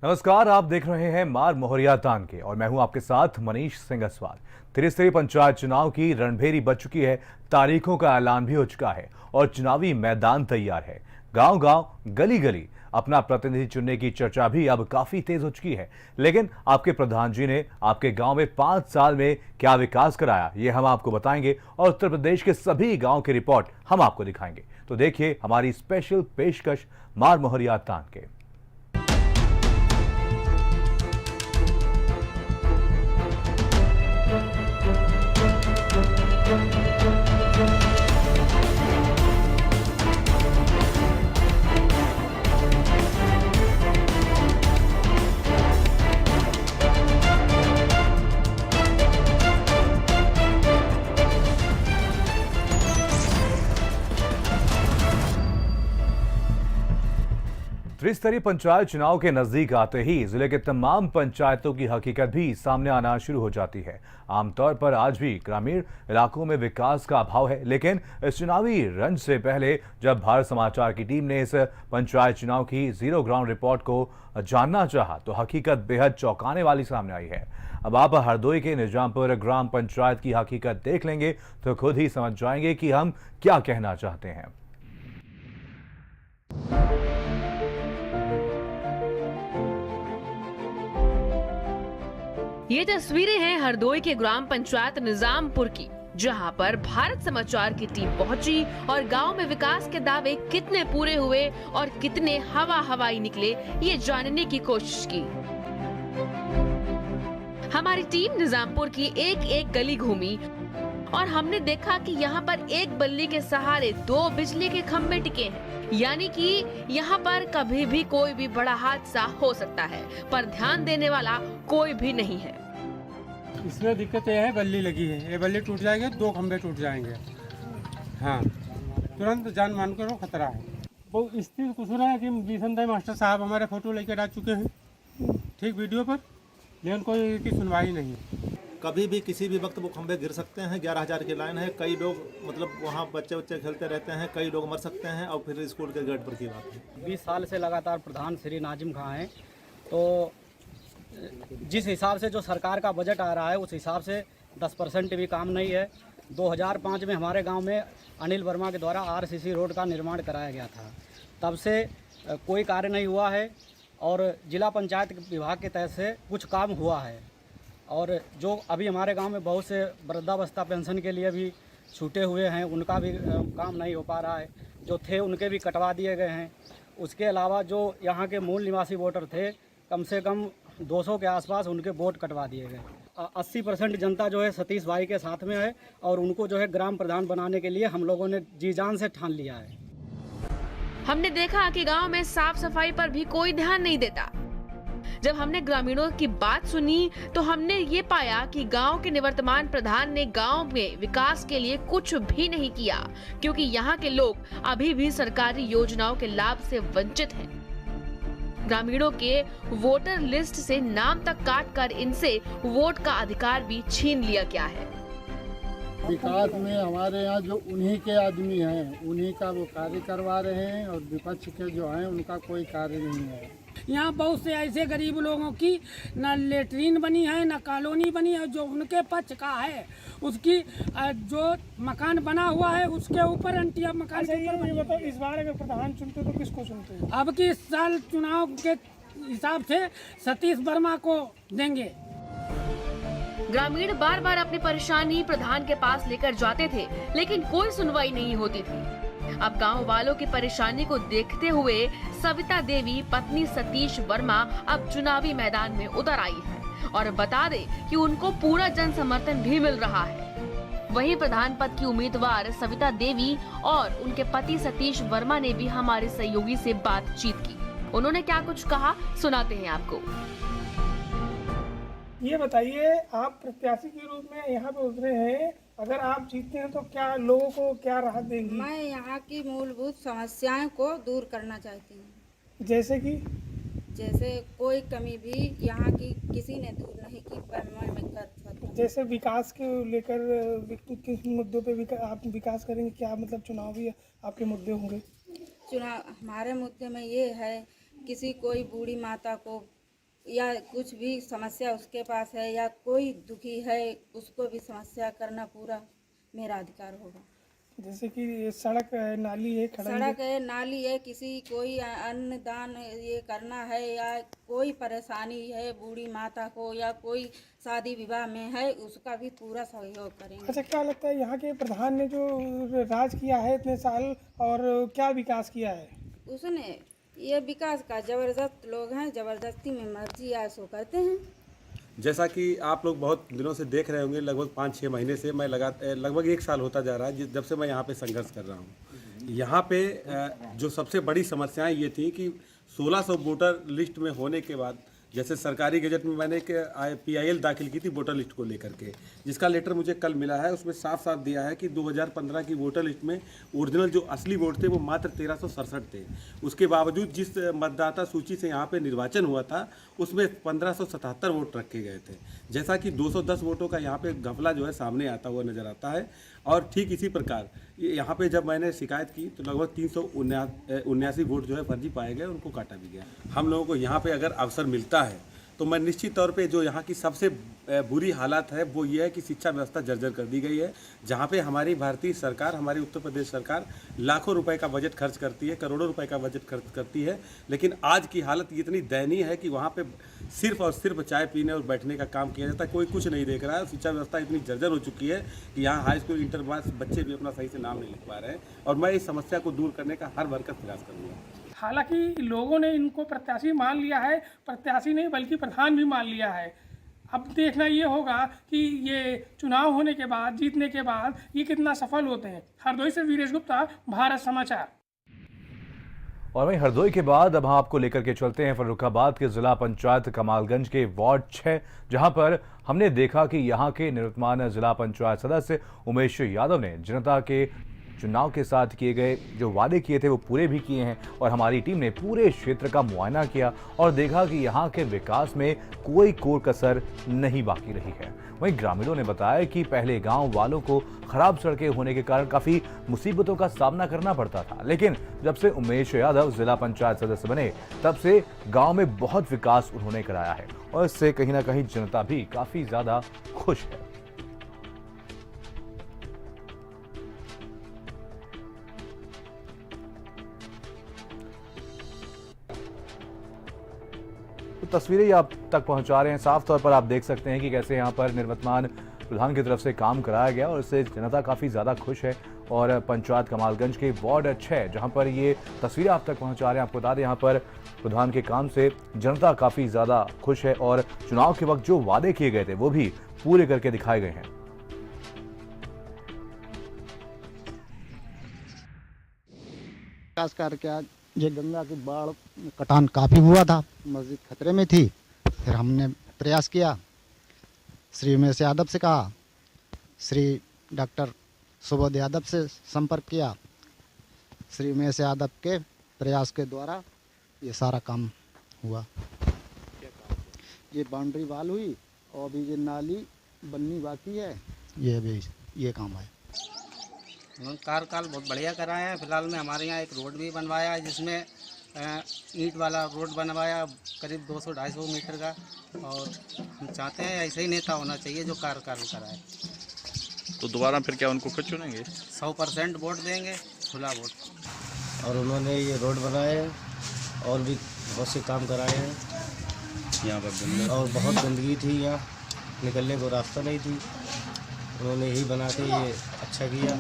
नमस्कार, आप देख रहे हैं मार मोहरिया तान के और मैं हूं आपके साथ मनीष सिंह असवाल। त्रिस्तरीय पंचायत चुनाव की रणभेरी बज चुकी है, तारीखों का ऐलान भी हो चुका है और चुनावी मैदान तैयार है। गांव गांव, गली गली अपना प्रतिनिधि चुनने की चर्चा भी अब काफी तेज हो चुकी है। लेकिन आपके प्रधान जी ने आपके गांव में 5 साल में क्या विकास कराया, ये हम आपको बताएंगे और उत्तर प्रदेश के सभी गांव की रिपोर्ट हम आपको दिखाएंगे। तो देखिए हमारी स्पेशल पेशकश मार मोहरिया तान के। त्रिस्तरीय पंचायत चुनाव के नजदीक आते ही जिले के तमाम पंचायतों की हकीकत भी सामने आना शुरू हो जाती है। आमतौर पर आज भी ग्रामीण इलाकों में विकास का अभाव है, लेकिन इस चुनावी रंज से पहले जब भारत समाचार की टीम ने इस पंचायत चुनाव की जीरो ग्राउंड रिपोर्ट को जानना चाहा तो हकीकत बेहद चौंकाने वाली सामने आई है। अब आप हरदोई के निजामपुर ग्राम पंचायत की हकीकत देख लेंगे तो खुद ही समझ जाएंगे कि हम क्या कहना चाहते हैं। ये तस्वीरें हैं हरदोई के ग्राम पंचायत निजामपुर की, जहां पर भारत समाचार की टीम पहुंची और गांव में विकास के दावे कितने पूरे हुए और कितने हवाई निकले, ये जानने की कोशिश की। हमारी टीम निजामपुर की एक गली घूमी और हमने देखा कि यहाँ पर एक बल्ली के सहारे 2 बिजली के खंभे टिके हैं, यानी कि यहाँ पर कभी भी कोई भी बड़ा हादसा हो सकता है, पर ध्यान देने वाला कोई भी नहीं है। इसमें दिक्कत यह है, बल्ली लगी है, ये बल्ली टूट जाएंगे, 2 खंभे टूट जाएंगे। हाँ, तुरंत जान मान को खतरा है। वो स्थिति कुछ रहा है कि बीसनदाई मास्टर साहब हमारे फोटो लेकर आ चुके हैं, ठीक वीडियो पर, लेकिन कोई की सुनवाई नहीं। कभी भी किसी भी वक्त वो खंभे गिर सकते हैं। 11,000 की लाइन है, कई लोग मतलब वहाँ बच्चे खेलते रहते हैं, कई लोग मर सकते हैं और फिर स्कूल के गेट पर की बात है। 20 साल से लगातार प्रधान श्री नाजिम खां हैं, तो जिस हिसाब से जो सरकार का बजट आ रहा है उस हिसाब से 10% भी काम नहीं है। 2005 में हमारे गांव में अनिल वर्मा के द्वारा RCC रोड का निर्माण कराया गया था, तब से कोई कार्य नहीं हुआ है और जिला पंचायत विभाग के तहत से कुछ काम हुआ है। और जो अभी हमारे गांव में बहुत से वृद्धावस्था पेंशन के लिए भी छूटे हुए हैं, उनका भी काम नहीं हो पा रहा है, जो थे उनके भी कटवा दिए गए हैं। उसके अलावा जो यहाँ के मूल निवासी वोटर थे, कम से कम 200 के आसपास उनके वोट कटवा दिए गए। 80% जनता जो है सतीश भाई के साथ में है और उनको जो है ग्राम प्रधान बनाने के लिए हम लोगों ने जी जान से ठान लिया है। हमने देखा कि गांव में साफ सफाई पर भी कोई ध्यान नहीं देता। जब हमने ग्रामीणों की बात सुनी तो हमने ये पाया कि गांव के निवर्तमान प्रधान ने गांव में विकास के लिए कुछ भी नहीं किया, क्योंकि यहाँ के लोग अभी भी सरकारी योजनाओं के लाभ से वंचित हैं। ग्रामीणों के वोटर लिस्ट से नाम तक काटकर इनसे वोट का अधिकार भी छीन लिया गया है। विकास में हमारे यहाँ जो उन्हीं के आदमी हैं, उन्हीं का वो कार्य करवा रहे हैं और विपक्ष के जो हैं उनका कोई कार्य नहीं है। यहाँ बहुत से ऐसे गरीब लोगों की न लेटरीन बनी है, न कॉलोनी बनी है, जो उनके पक्ष का है उसकी जो मकान बना हुआ है उसके ऊपर अंटिया मकान के ऊपर। ये बताओ, इस बार अगर प्रधान चुनते तो किसको चुनते हैं? अब की इस साल चुनाव के हिसाब से सतीश वर्मा को देंगे। ग्रामीण बार बार अपनी परेशानी प्रधान के पास लेकर जाते थे, लेकिन कोई सुनवाई नहीं होती थी। अब गांव वालों की परेशानी को देखते हुए सविता देवी पत्नी सतीश वर्मा अब चुनावी मैदान में उतर आई है और बता दे कि उनको पूरा जन समर्थन भी मिल रहा है। वहीं प्रधान पद की उम्मीदवार सविता देवी और उनके पति सतीश वर्मा ने भी हमारे सहयोगी से बातचीत की। उन्होंने क्या कुछ कहा, सुनाते हैं आपको। ये बताइए, आप प्रत्याशी के रूप में यहाँ पे उतरे हैं, अगर आप जीतते हैं तो क्या लोगों को क्या राहत देंगी? मैं यहाँ की मूलभूत समस्याएं को दूर करना चाहती हूँ। जैसे कोई कमी भी यहाँ की किसी ने दूर नहीं की, पर मैं कर सकती हूँ। जैसे विकास के लेकर किस मुद्दों पे आप विकास करेंगे? क्या मतलब चुनावी आपके मुद्दे होंगे? हमारे मुद्दे में ये है, किसी कोई बूढ़ी माता को या कुछ भी समस्या उसके पास है या कोई दुखी है उसको भी समस्या करना पूरा मेरा अधिकार होगा। जैसे कि ये सड़क है, नाली है, सड़क है, नाली है, किसी कोई अन्न दान ये करना है या कोई परेशानी है बूढ़ी माता को या कोई शादी विवाह में है उसका भी पूरा सहयोग करेंगे। अच्छा, क्या लगता है यहाँ के प्रधान ने जो राज किया है इतने साल और क्या विकास किया है? उसने ये विकास का जबरदस्त लोग हैं, जबरदस्ती में मर्जी आए सो करते हैं। जैसा कि आप लोग बहुत दिनों से देख रहे होंगे, लगभग 5-6 महीने से मैं लगभग 1 साल होता जा रहा है जब से मैं यहाँ पे संघर्ष कर रहा हूँ। यहाँ पे जो सबसे बड़ी समस्याएं ये थी कि 1600 वोटर लिस्ट में होने के बाद, जैसे सरकारी गजट में मैंने PIL दाखिल की थी वोटर लिस्ट को लेकर के, जिसका लेटर मुझे कल मिला है। उसमें साफ साफ दिया है कि 2015 की वोटर लिस्ट में ओरिजिनल जो असली वोट थे वो मात्र 1367 थे। उसके बावजूद जिस मतदाता सूची से यहाँ पे निर्वाचन हुआ था उसमें 1577 वोट रखे गए थे, जैसा कि 210 वोटों का यहाँ पे घपला जो है सामने आता हुआ नज़र आता है। और ठीक इसी प्रकार यहाँ पे जब मैंने शिकायत की तो लगभग 379 वोट जो है फर्जी पाए गए, उनको काटा भी गया। हम लोगों को यहाँ पे अगर अवसर मिलता है तो मैं निश्चित तौर पे जो यहाँ की सबसे बुरी हालत है वो ये है कि शिक्षा व्यवस्था जर्जर कर दी गई है, जहाँ पे हमारी भारतीय सरकार, हमारी उत्तर प्रदेश सरकार लाखों रुपए का बजट खर्च करती है, करोड़ों रुपए का बजट खर्च करती है, लेकिन आज की हालत इतनी दयनीय है कि वहाँ पे सिर्फ और सिर्फ चाय पीने और बैठने का काम किया जाता है, कोई कुछ नहीं देख रहा है। शिक्षा व्यवस्था इतनी जर्जर हो चुकी है कि यहाँ हाई स्कूल इंटर पास बच्चे भी अपना सही से नाम नहीं लिख पा रहे हैं, और मैं इस समस्या को दूर करने का हर भरकस प्रयास करूँगा। हालांकि लोगों ने इनको प्रत्याशी मान लिया है, प्रत्याशी नहीं बल्कि प्रधान भी मान लिया है। अब देखना ये होगा कि ये चुनाव होने के बाद, जीतने के बाद ये कितना सफल होते हैं। हरदोई से वीरेश गुप्ता, भारत समाचार। और वहीं हरदोई के बाद अब हम आपको लेकर के चलते हैं फर्रुखाबाद के जिला पंचायत कमालगंज के वार्ड 6, जहां पर हमने देखा कि यहां के निवर्तमान जिला पंचायत सदस्य उमेश यादव ने जनता के चुनाव के साथ किए गए जो वादे किए थे वो पूरे भी किए हैं। और हमारी टीम ने पूरे क्षेत्र का मुआयना किया और देखा कि यहाँ के विकास में कोई कोर कसर नहीं बाकी रही है। वहीं ग्रामीणों ने बताया कि पहले गांव वालों को खराब सड़कें होने के कारण काफ़ी मुसीबतों का सामना करना पड़ता था, लेकिन जब से उमेश यादव जिला पंचायत सदस्य बने तब से गांव में बहुत विकास उन्होंने कराया है और इससे कहीं ना कहीं जनता भी काफ़ी ज़्यादा खुश है। तस्वीरें आप तक पहुंचा रहे हैं। साफ तौर पर आप देख सकते हैं कि कैसे यहां पर निवर्तमान प्रधान की तरफ से काम कराया गया और इससे जनता काफ़ी ज़्यादा खुश है। और पंचायत कमालगंज के वार्ड 6 जहां पर ये तस्वीरें आप तक पहुंचा रहे हैं, आपको बता दें यहाँ पर प्रधान के काम से जनता काफ़ी ज़्यादा खुश है और चुनाव के वक्त जो वादे किए गए थे वो भी पूरे करके दिखाए गए हैं। विकास करके आज ये गंगा की बाढ़ कटान काफ़ी हुआ था, मस्जिद खतरे में थी। फिर हमने प्रयास किया, श्री उमेश यादव से कहा, श्री डॉक्टर सुबोध यादव से संपर्क किया। श्री उमेश यादव के प्रयास के द्वारा ये सारा काम हुआ। ये बाउंड्री वाल हुई और अभी ये नाली बननी बाकी है, ये अभी ये काम है। कार्यकाल बहुत बढ़िया कराया है। फिलहाल में हमारे यहाँ एक रोड भी बनवाया है जिसमें ईंट वाला रोड बनवाया करीब 200-250 मीटर का, और हम चाहते हैं ऐसे ही नेता होना चाहिए जो कार्यकाल कराए। तो दोबारा फिर क्या उनको फिर चुनेंगे? 100% वोट देंगे, खुला वोट। और उन्होंने ये रोड बनाए हैं और भी बहुत से काम कराए हैं यहाँ पर, और बहुत गंदगी थी, यहाँ निकलने को रास्ता नहीं थी, उन्होंने यही बना के ये अच्छा किया।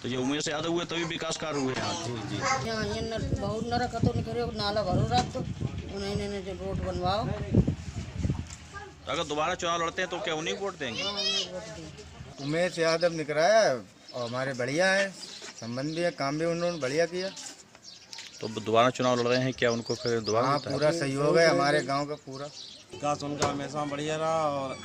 तो ये उमेश यादव हुए तभी विकास कार्य हुए यहाँ। जी यहाँ ये बहुत नरक तो निकले, नाला भरो रात तो उन्होंने जो रोड बनवाओ। तो अगर दोबारा चुनाव लड़ते हैं तो क्या उन्हीं को वोट देंगे? उमेश यादव निकलाया और हमारे बढ़िया है, संबंधी है, काम भी उन्होंने बढ़िया किया। तो दोबारा चुनाव लड़ रहे हैं, क्या उनको फिर दोबारा? हाँ, पूरा सहयोग है हमारे गांव का पूरा। विकास उनका हमेशा बढ़िया रहा और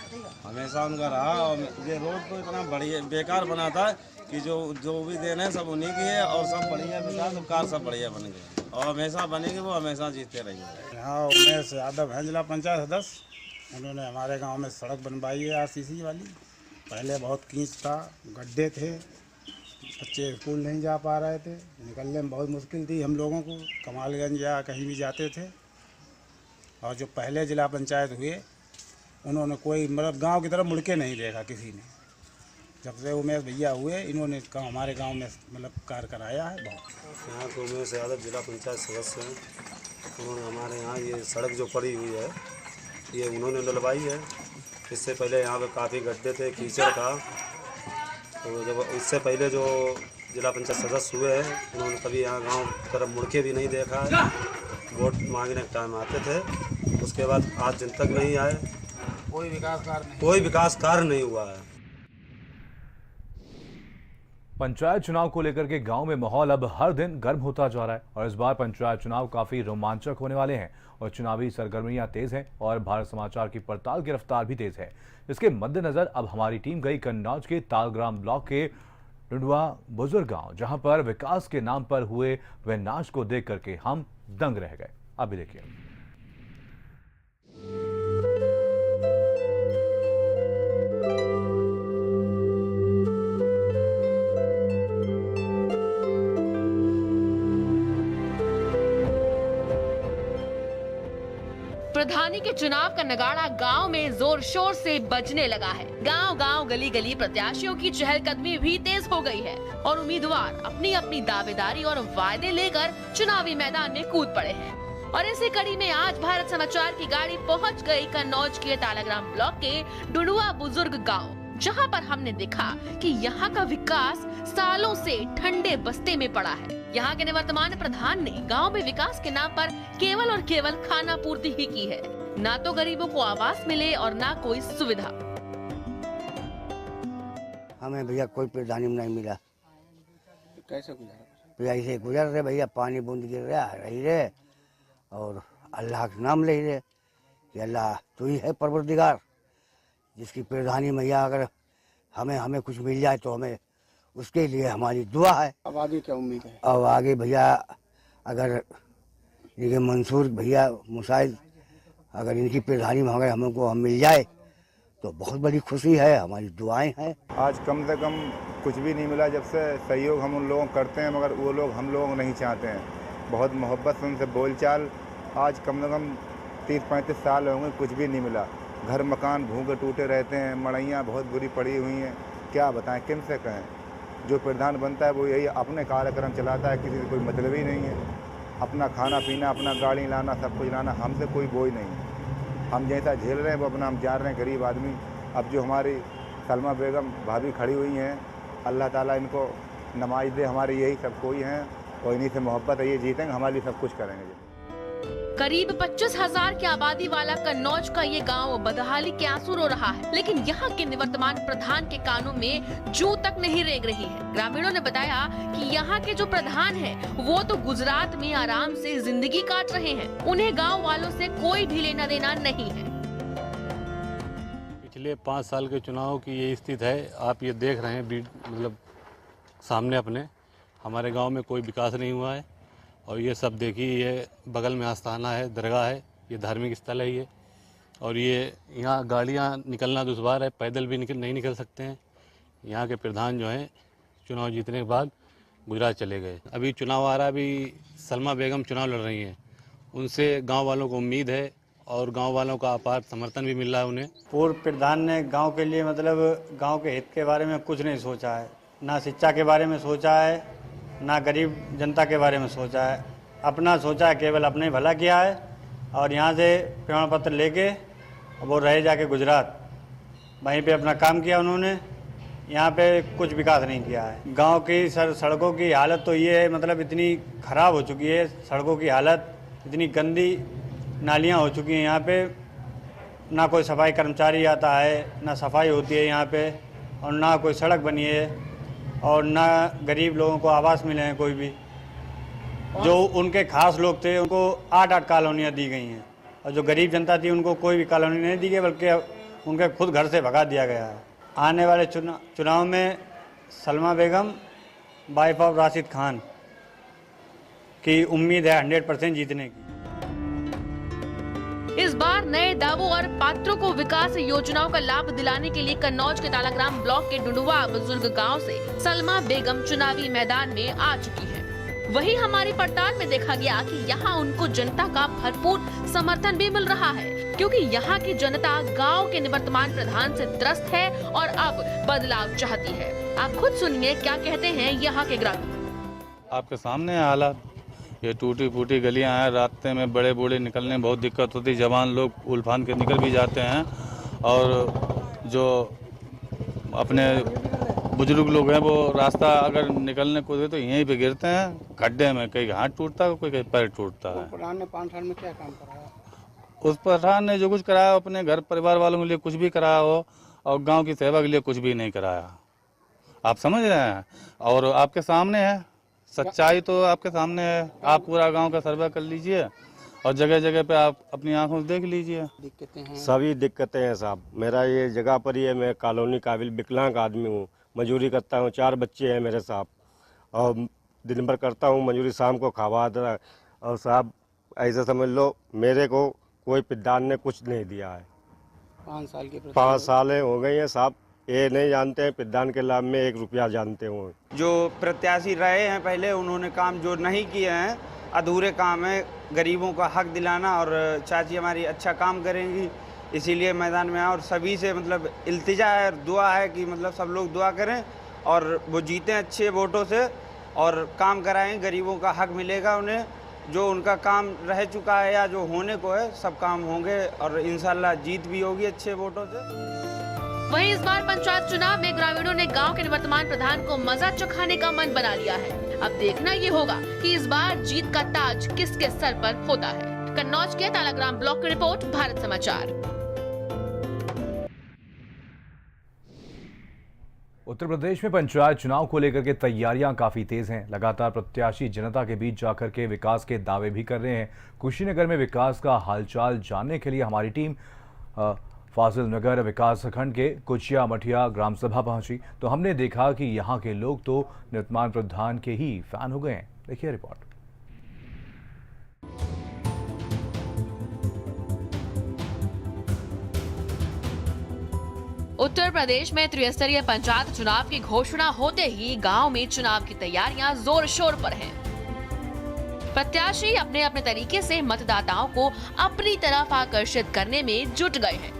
हमेशा उनका रहा। और ये रोड तो इतना बढ़िया बेकार बना था कि जो भी देने हैं सब उन्हीं की है, और सब बढ़िया विकास कार सब बढ़िया बन गए और हमेशा बनेंगे, वो हमेशा जीतते रहेंगे। यहाँ उमेश यादव हैं जिला पंचायत सदस्य। उन्होंने हमारे गांव में सड़क बनवाई है RCC वाली। पहले बहुत कीच था, गड्ढे थे, बच्चे स्कूल नहीं जा पा रहे थे, निकलने में बहुत मुश्किल थी हम लोगों को, कमालगंज या कहीं भी जाते थे। और जो पहले जिला पंचायत हुए उन्होंने कोई मतलब गांव की तरफ मुड़ के नहीं देखा किसी ने। जब से उमेश भैया हुए इन्होंने हमारे गांव में मतलब कार्य कराया है बहुत। यहाँ तो उमेश यादव जिला पंचायत सदस्य हैं। उन्होंने हमारे यहाँ ये सड़क जो पड़ी हुई है ये उन्होंने डलवाई है। इससे पहले यहाँ पे काफ़ी गड्ढे थे, कीचड़ था। तो जब इससे पहले जो जिला पंचायत सदस्य हुए हैं उन्होंने कभी यहाँ गांव की तरफ मुड़ के भी नहीं देखा है। वोट मांगने के टाइम आते थे, उसके बाद आज दिन तक नहीं आए। कोई विकास कार्य नहीं हुआ है। पंचायत चुनाव को लेकर के गांव में माहौल अब हर दिन गर्म होता जा रहा है और इस बार पंचायत चुनाव काफी रोमांचक होने वाले हैं और चुनावी सरगर्मियां तेज हैं और भारत समाचार की पड़ताल की रफ्तार भी तेज है। इसके मद्देनजर अब हमारी टीम गई कन्नौज के तालग्राम ब्लॉक के डुडवा बुजुर्ग गांव, जहां पर विकास के नाम पर हुए वह नाच को देख करके हम दंग रह गए। अभी देखिए। प्रधानी के चुनाव का नगाड़ा गांव में जोर शोर से बजने लगा है। गांव गांव गली गली प्रत्याशियों की चहलकदमी भी तेज हो गई है और उम्मीदवार अपनी अपनी दावेदारी और वायदे लेकर चुनावी मैदान में कूद पड़े हैं। और इसी कड़ी में आज भारत समाचार की गाड़ी पहुंच गई कन्नौज के तालाग्राम ब्लॉक के डुडुआ बुजुर्ग गाँव, जहाँ पर हमने देखा कि यहाँ का विकास सालों से ठंडे बस्ते में पड़ा है। यहाँ के निवर्तमान प्रधान ने गांव में विकास के नाम पर केवल और केवल खाना पूर्ति ही की है। ना तो गरीबों को आवास मिले और ना कोई सुविधा। हमें भैया कोई प्रधानी नहीं मिला। कैसे गुजारा? भैया ऐसे गुजर रहे भैया, पानी बूंद गिर रहा रही रहे और अल्लाह का नाम ले रहे कि अल्लाह तू ही है परवरदिगार, जिसकी प्रधानी मैया अगर हमें कुछ मिल जाए तो हमें उसके लिए हमारी दुआ है। अब आगे क्या उम्मीद है? अब आगे भैया अगर ये मंसूर भैया मुसाइद अगर इनकी प्रधानी में अगर हमको हम मिल जाए तो बहुत बड़ी खुशी है, हमारी दुआएं हैं। आज कम से कम कुछ भी नहीं मिला जब से सहयोग हम उन लोगों को करते हैं, मगर वो लोग हम लोगों को नहीं चाहते हैं। बहुत मोहब्बत से उनसे बोलचाल, आज कम से कम 30-35 साल होंगे, कुछ भी नहीं मिला। घर मकान भूखे टूटे रहते हैं, मड़ैयाँ बहुत बुरी पड़ी हुई हैं। क्या बताएं, किन से कहें। जो प्रधान बनता है वो यही अपने कार्यक्रम चलाता है, किसी से कोई मतलब ही नहीं है। अपना खाना पीना, अपना गाड़ी लाना, सब कुछ लाना, हमसे कोई बोझ नहीं। हम जैसा झेल रहे हैं वो अपना हम जा रहे हैं गरीब आदमी। अब जो हमारी सलमा बेगम भाभी खड़ी हुई हैं, अल्लाह ताला इनको नमाज दे, हमारे यही सब कोई हैं और इन्हीं से मोहब्बत है, ये जीतेंगे, हमारे लिए सब कुछ करेंगे। करीब 25,000 की आबादी वाला कन्नौज का ये गांव बदहाली के आंसू रो रहा है, लेकिन यहाँ के निवर्तमान प्रधान के कानों में जूं तक नहीं रेंग रही है। ग्रामीणों ने बताया कि यहाँ के जो प्रधान हैं, वो तो गुजरात में आराम से जिंदगी काट रहे हैं, उन्हें गांव वालों से कोई भी लेना देना नहीं है। पिछले 5 साल के चुनाव की ये स्थिति है, आप ये देख रहे हैं मतलब सामने अपने। हमारे गाँव में कोई विकास नहीं हुआ है और ये सब देखिए, ये बगल में आस्थाना है, दरगाह है, ये धार्मिक स्थल है ये। और ये यहाँ गाड़ियाँ निकलना दुश्वार है, पैदल भी नहीं निकल सकते हैं। यहाँ के प्रधान जो हैं चुनाव जीतने के बाद गुजरात चले गए। अभी चुनाव आ रहा है, अभी सलमा बेगम चुनाव लड़ रही हैं, उनसे गांव वालों को उम्मीद है और गांव वालों का अपार समर्थन भी मिल रहा है उन्हें। पूर्व प्रधान ने गाँव के लिए मतलब गाँव के हित के बारे में कुछ नहीं सोचा है, ना शिक्षा के बारे में सोचा है, ना गरीब जनता के बारे में सोचा है। अपना सोचा है, केवल अपने ही भला किया है। और यहाँ से प्रमाण पत्र लेके वो रहे जाके गुजरात, वहीं पे अपना काम किया उन्होंने। यहाँ पे कुछ विकास नहीं किया है। गांव की सड़कों की हालत तो ये है, मतलब इतनी ख़राब हो चुकी है सड़कों की हालत, इतनी गंदी नालियाँ हो चुकी हैं यहाँ पे। ना कोई सफाई कर्मचारी आता है, ना सफाई होती है यहाँ पे, और ना कोई सड़क बनी है, और ना गरीब लोगों को आवास मिले हैं कोई भी। जो उनके खास लोग थे उनको 8-8 कॉलोनियाँ दी गई हैं, और जो गरीब जनता थी उनको कोई भी कॉलोनी नहीं दी गई, बल्कि उनके खुद घर से भगा दिया गया है। आने वाले चुनाव में सलमा बेगम वाइफ ऑफ राशिद खान की उम्मीद है 100% जीतने की। इस बार नए दावों और पात्रों को विकास योजनाओं का लाभ दिलाने के लिए कन्नौज के तालाग्राम ब्लॉक के डुडुआ बुजुर्ग गांव से सलमा बेगम चुनावी मैदान में आ चुकी है। वहीं हमारी पड़ताल में देखा गया कि यहाँ उनको जनता का भरपूर समर्थन भी मिल रहा है, क्योंकि यहाँ की जनता गांव के निवर्तमान प्रधान से त्रस्त है और अब बदलाव चाहती है। आप खुद सुनिए क्या कहते हैं यहाँ के ग्रामीण। आपके सामने है हालात, ये टूटी फूटी गलियां हैं, रास्ते में बड़े बूढ़े निकलने में बहुत दिक्कत होती है, जवान लोग उल्फान के निकल भी जाते हैं और जो अपने बुजुर्ग लोग हैं वो रास्ता अगर निकलने को दे तो यहीं पे गिरते हैं गड्ढे में, कहीं हाथ टूटता है कोई कहीं पैर टूटता है। प्रधान ने 5 साल में क्या काम कराया? उस प्रधान ने जो कुछ कराया अपने घर परिवार वालों के लिए कुछ भी कराया हो और गांव की सेवा के लिए कुछ भी नहीं कराया, आप समझ रहे हैं। और आपके सामने है, सच्चाई तो आपके सामने है। आप पूरा गांव का सर्वे कर लीजिए और जगह जगह पे आप अपनी आंखों से देख लीजिए। दिक्कतें हैं, सभी दिक्कतें हैं साहब। मेरा ये जगह पर ही है, मैं कॉलोनी काबिल विकलांग आदमी हूँ, मजदूरी करता हूँ, 4 बच्चे हैं मेरे साहब और दिन भर करता हूँ मजदूरी, शाम को खावा आता है। और साहब ऐसा समझ लो मेरे को कोई प्रधान ने कुछ नहीं दिया है। 5 साल के 5 साल हो गई हैं साहब, ये नहीं जानते हैं प्रधान के लाभ में 1 रुपया जानते हो। जो प्रत्याशी रहे हैं पहले उन्होंने काम जो नहीं किए हैं, अधूरे काम है, गरीबों का हक दिलाना, और चाची हमारी अच्छा काम करेंगी इसीलिए मैदान में आए। और सभी से मतलब इल्तिजा है, दुआ है कि मतलब सब लोग दुआ करें और वो जीतें अच्छे वोटों से और काम कराएं, गरीबों का हक मिलेगा उन्हें। जो उनका काम रह चुका है या जो होने को है सब काम होंगे और इंशाल्लाह जीत भी होगी अच्छे वोटों से। वहीं इस बार पंचायत चुनाव में ग्रामीणों ने गांव के निवर्तमान प्रधान को मजा चखाने का मन बना लिया है। अब देखना ये होगा कि इस बार जीत का ताज किसके सर पर होता है। कन्नौज के तालाग्राम ब्लॉक की रिपोर्ट, भारत समाचार। उत्तर प्रदेश में पंचायत चुनाव को लेकर के तैयारियां काफी तेज हैं। लगातार प्रत्याशी जनता के बीच जाकर के विकास के दावे भी कर रहे हैं। कुशीनगर में विकास का हालचाल जानने के लिए हमारी टीम फाजिल नगर विकास खंड के कुचिया मठिया ग्राम सभा पहुंची तो हमने देखा कि यहां के लोग तो निवर्तमान प्रधान के ही फैन हो गए हैं। देखिए रिपोर्ट। उत्तर प्रदेश में त्रिस्तरीय पंचायत चुनाव की घोषणा होते ही गांव में चुनाव की तैयारियां जोर शोर पर हैं। प्रत्याशी अपने अपने तरीके से मतदाताओं को अपनी तरफ आकर्षित करने में जुट गए हैं।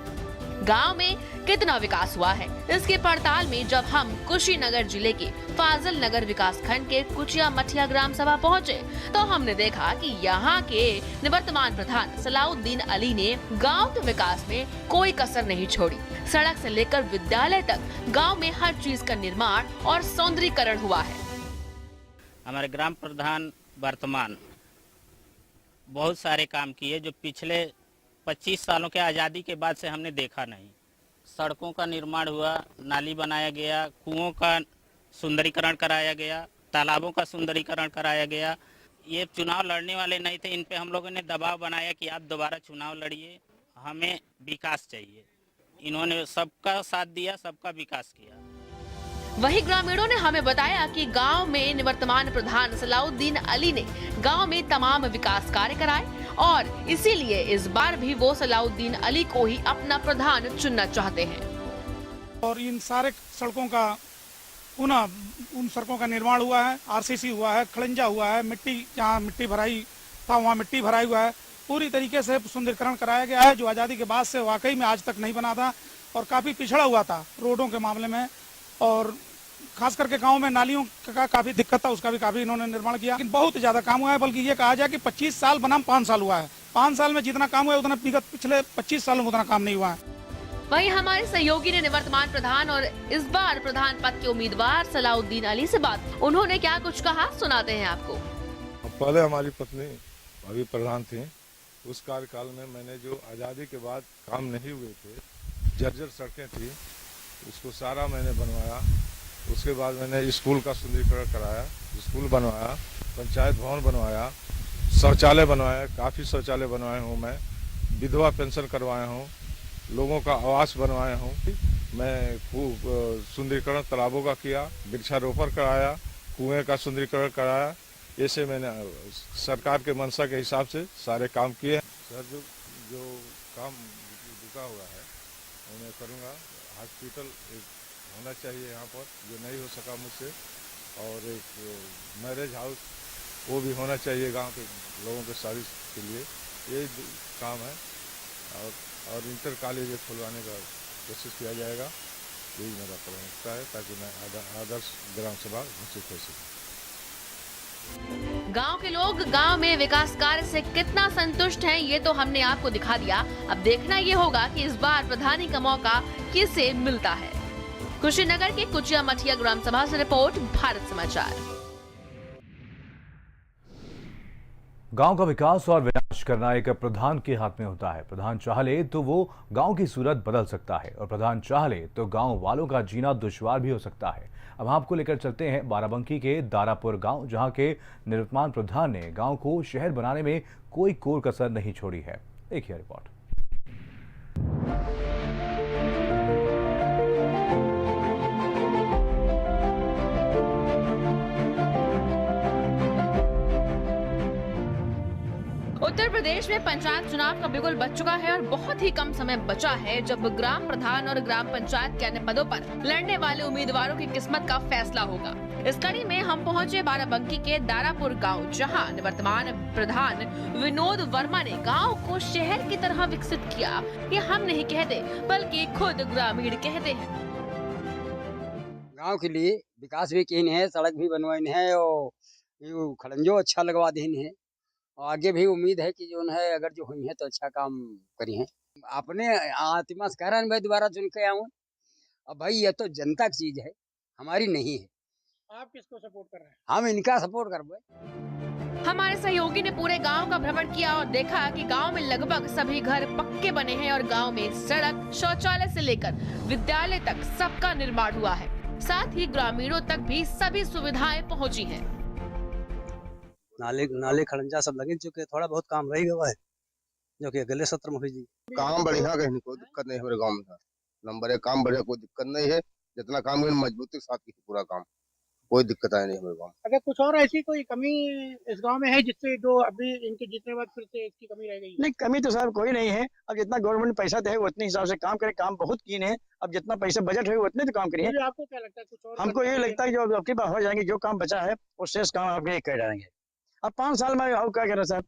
गांव में कितना विकास हुआ है, इसकी पड़ताल में जब हम कुशीनगर जिले के फाजिल नगर विकास खंड के कुचिया मठिया ग्राम सभा पहुंचे तो हमने देखा कि यहाँ के निवर्तमान प्रधान सलाउद्दीन अली ने गांव के विकास में कोई कसर नहीं छोड़ी। सड़क से लेकर विद्यालय तक गांव में हर चीज का निर्माण और सौंदर्यीकरण हुआ है। हमारे ग्राम प्रधान वर्तमान बहुत सारे काम किए जो पिछले 25 सालों के आज़ादी के बाद से हमने देखा नहीं। सड़कों का निर्माण हुआ, नाली बनाया गया, कुओं का सुंदरीकरण कराया गया, तालाबों का सुंदरीकरण कराया गया। ये चुनाव लड़ने वाले नहीं थे, इन पे हम लोगों ने दबाव बनाया कि आप दोबारा चुनाव लड़िए, हमें विकास चाहिए। इन्होंने सबका साथ दिया, सबका विकास किया। वहीं ग्रामीणों ने हमें बताया कि गांव में निवर्तमान प्रधान सलाउद्दीन अली ने गांव में तमाम विकास कार्य कराए और इसीलिए इस बार भी वो सलाउद्दीन अली को ही अपना प्रधान चुनना चाहते हैं। और इन सारे सड़कों का पुनः उन सड़कों का निर्माण हुआ है, आरसीसी हुआ है, खड़ंजा हुआ है, मिट्टी जहाँ मिट्टी भराई था वहाँ मिट्टी भराई हुआ है, पूरी तरीके से सुंदरीकरण कराया गया है जो आज़ादी के बाद से वाकई में आज तक नहीं बना था और काफ़ी पिछड़ा हुआ था रोडों के मामले में। और खास करके गांव में नालियों का काफ़ी दिक्कत था, उसका भी काफ़ी इन्होंने निर्माण किया। लेकिन बहुत ज़्यादा काम हुआ है, बल्कि ये कहा जाए कि 25 साल बनाम 5 साल हुआ है। 5 साल में जितना काम हुआ है उतना विगत पिछले 25 सालों में उतना काम नहीं हुआ है। वहीं हमारे सहयोगी ने निवर्तमान प्रधान और इस बार प्रधान पद के उम्मीदवार सलाउद्दीन अली से बात, उन्होंने क्या कुछ कहा सुनाते हैं आपको। पहले हमारी पत्नी अभी प्रधान थी, उस कार्यकाल में मैंने जो आज़ादी के बाद काम नहीं हुए थे, जर्जर सड़कें थी, उसको सारा मैंने बनवाया। उसके बाद मैंने स्कूल का सुंदरीकरण कराया, स्कूल बनवाया, पंचायत भवन बनवाया, शौचालय बनवाया, काफ़ी शौचालय बनवाए हूँ मैं, विधवा पेंशन करवाया हूँ, लोगों का आवास बनवाया हूँ। मैं खूब सुंदरीकरण तालाबों का किया, वृक्षारोपण कराया, कुएं का सुंदरीकरण कराया। ऐसे मैंने सरकार के मंशा के हिसाब से सारे काम किए। सर जो काम रुका हुआ है वो मैं करूँगा। हॉस्पिटल एक होना चाहिए यहाँ पर जो नहीं हो सका मुझसे, और एक मैरिज हाउस वो भी होना चाहिए गांव के लोगों के सारी के लिए, यही काम है। और इंटर कॉलेज खुलवाने का कोशिश किया जाएगा, यही मेरा प्राथमिकता है, ताकि मैं आदर्श ग्राम सभा घोषित हो सकूँ। गांव के लोग गांव में विकास कार्य से कितना संतुष्ट हैं, ये तो हमने आपको दिखा दिया। अब देखना ये होगा कि इस बार प्रधानी का मौका किसे मिलता है। कुशीनगर के कुचिया मठिया ग्राम सभा से रिपोर्ट, भारत समाचार। गांव का विकास और विनाश करना एक प्रधान के हाथ में होता है। प्रधान चाह ले तो वो गांव की सूरत बदल सकता है और प्रधान चाह ले तो गांव वालों का जीना दुश्वार भी हो सकता है। अब आपको लेकर चलते हैं बाराबंकी के दारापुर गांव, जहां के निवर्तमान प्रधान ने गांव को शहर बनाने में कोई कोर कसर नहीं छोड़ी है। देखिए रिपोर्ट। उत्तर प्रदेश में पंचायत चुनाव का बिगुल बज चुका है और बहुत ही कम समय बचा है जब ग्राम प्रधान और ग्राम पंचायत के अन्य पदों पर लड़ने वाले उम्मीदवारों की किस्मत का फैसला होगा। इस कड़ी में हम पहुंचे बाराबंकी के दारापुर गांव, जहां निवर्तमान प्रधान विनोद वर्मा ने गांव को शहर की तरह विकसित किया। ये हम नहीं कहते, बल्कि खुद ग्रामीण कहते हैं। गाँव के लिए विकास भी किए है, सड़क भी बनवाइन है और खड़ंजो अच्छा लगवा देन है। आगे भी उम्मीद है कि जो है अगर जो हुई है तो अच्छा काम करी है। अपने आत्मा से कह रहे हैं, दोबारा चुन के आऊँ। अब भाई ये तो जनता की चीज है, हमारी नहीं है। आप किसको सपोर्ट कर रहे हैं? हम इनका सपोर्ट कर। हमारे सहयोगी ने पूरे गांव का भ्रमण किया और देखा कि गांव में लगभग सभी घर पक्के बने हैं और गांव में सड़क, शौचालय से लेकर विद्यालय तक सबका निर्माण हुआ है। साथ ही ग्रामीणों तक भी सभी सुविधाएं पहुंची हैं। नाले खड़ंजा सब लगे चुके, थोड़ा बहुत काम रह गया है जो कि अगले सत्र में हुई जी। काम बढ़िया, कहीं कोई दिक्कत नहीं हमारे गांव में। नंबर 1 काम बढ़िया, कोई दिक्कत नहीं है। जितना काम है मजबूती के साथ की पूरा काम, कोई दिक्कत आई नहीं हमारे गाँव। अगर कुछ और ऐसी कोई कमी इस गांव में है जिससे जो अभी इनके जीतने बाद फिर से इसकी कमी रह गई? नहीं, कमी तो साहब कोई नहीं है। अब जितना गवर्नमेंट पैसा दे उतने हिसाब से काम करे, काम बहुत कीन है। अब जितना पैसा बजट है उतने तो काम करिए। आपको क्या लगता है कुछ और? हमको ये लगता है जो आपकी बात हो जाएंगे, जो काम बचा है वो शेष काम आपके कर डालेंगे। अब 5 साल में और क्या करें साहब,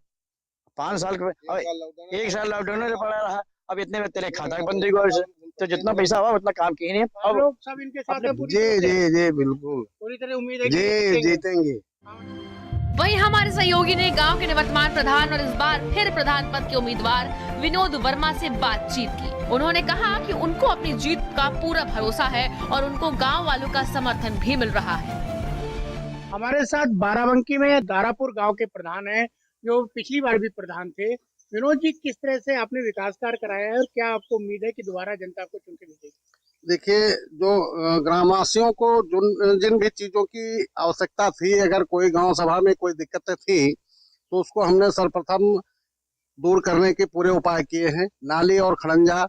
5 साल के 1 साल लॉकडाउन में पड़ा रहा। अब इतने में तेरे खाता बंद हुआ, तो जितना पैसा हुआ उतना काम किए नहीं। अब लोग सब इनके साथ हैं पूरी जी बिल्कुल, पूरी तरह उम्मीद है जी जीतेंगे। वहीं हमारे सहयोगी ने गांव के निवर्तमान प्रधान और इस बार फिर प्रधान पद के उम्मीदवार विनोद वर्मा से बातचीत की। उन्होंने कहा कि उनको अपनी जीत का पूरा भरोसा है और उनको गांव वालों का समर्थन भी मिल रहा है। हमारे साथ बाराबंकी में दारापुर गांव के प्रधान हैं, जो पिछली बार भी प्रधान थे। विनोद जी, किस तरह से आपने विकास कार्य कराया है और क्या आपको उम्मीद है कि दोबारा जनता को चुन के भेजेगी? देखिए, जो ग्रामवासियों को जिन भी चीजों की आवश्यकता थी, अगर कोई गांव सभा में कोई दिक्कतें थी तो उसको हमने सर्वप्रथम दूर करने के पूरे उपाय किए हैं। नाली और खड़ंजा,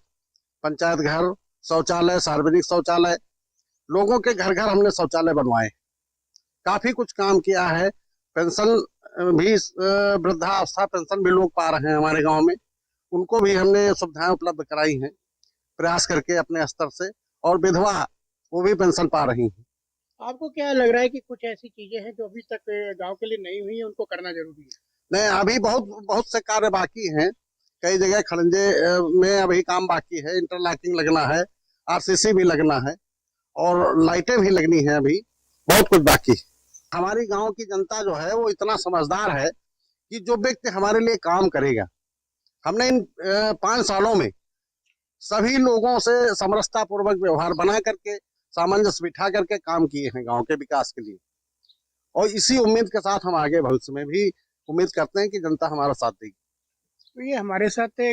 पंचायत घर, शौचालय, सार्वजनिक शौचालय, लोगों के घर घर हमने शौचालय बनवाए। काफी कुछ काम किया है। पेंशन भी, वृद्धावस्था पेंशन भी लोग पा रहे हैं हमारे गांव में, उनको भी हमने सुविधाएं उपलब्ध कराई हैं प्रयास करके अपने स्तर से। और विधवा वो भी पेंशन पा रही हैं। आपको क्या लग रहा है कि कुछ ऐसी चीजें हैं जो अभी तक गांव के लिए नहीं हुई है, उनको करना जरूरी है? नहीं, अभी बहुत से कार्य बाकी हैं। कई जगह खड़ंजे में अभी काम बाकी है, इंटरलॉकिंग लगना है, आरसीसी भी लगना है और लाइटें भी लगनी है। अभी बहुत कुछ बाकी है। हमारी गांव की जनता जो है वो इतना समझदार है कि जो व्यक्ति हमारे लिए काम करेगा, हमने इन 5 सालों में सभी लोगों से समरसता पूर्वक व्यवहार बना करके, सामंजस्य बिठा करके काम किए हैं गांव के विकास के लिए। और इसी उम्मीद के साथ हम आगे भविष्य में भी उम्मीद करते हैं कि जनता हमारा साथ देगी। तो ये हमारे साथ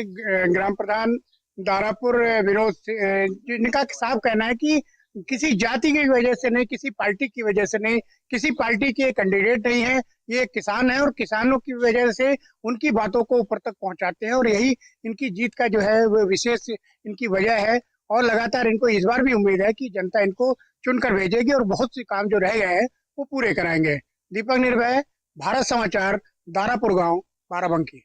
ग्राम प्रधान दारापुर विनोद, जिनका साफ कहना है कि किसी जाति की वजह से नहीं, किसी पार्टी की वजह से नहीं, किसी पार्टी के कैंडिडेट नहीं है, ये किसान है और किसानों की वजह से उनकी बातों को ऊपर तक पहुंचाते हैं और यही इनकी जीत का जो है वो विशेष इनकी वजह है। और लगातार इनको इस बार भी उम्मीद है कि जनता इनको चुनकर भेजेगी और बहुत से काम जो रह गए हैं वो पूरे कराएंगे। दीपक निर्भय, भारत समाचार, दारापुर गाँव, बाराबंकी।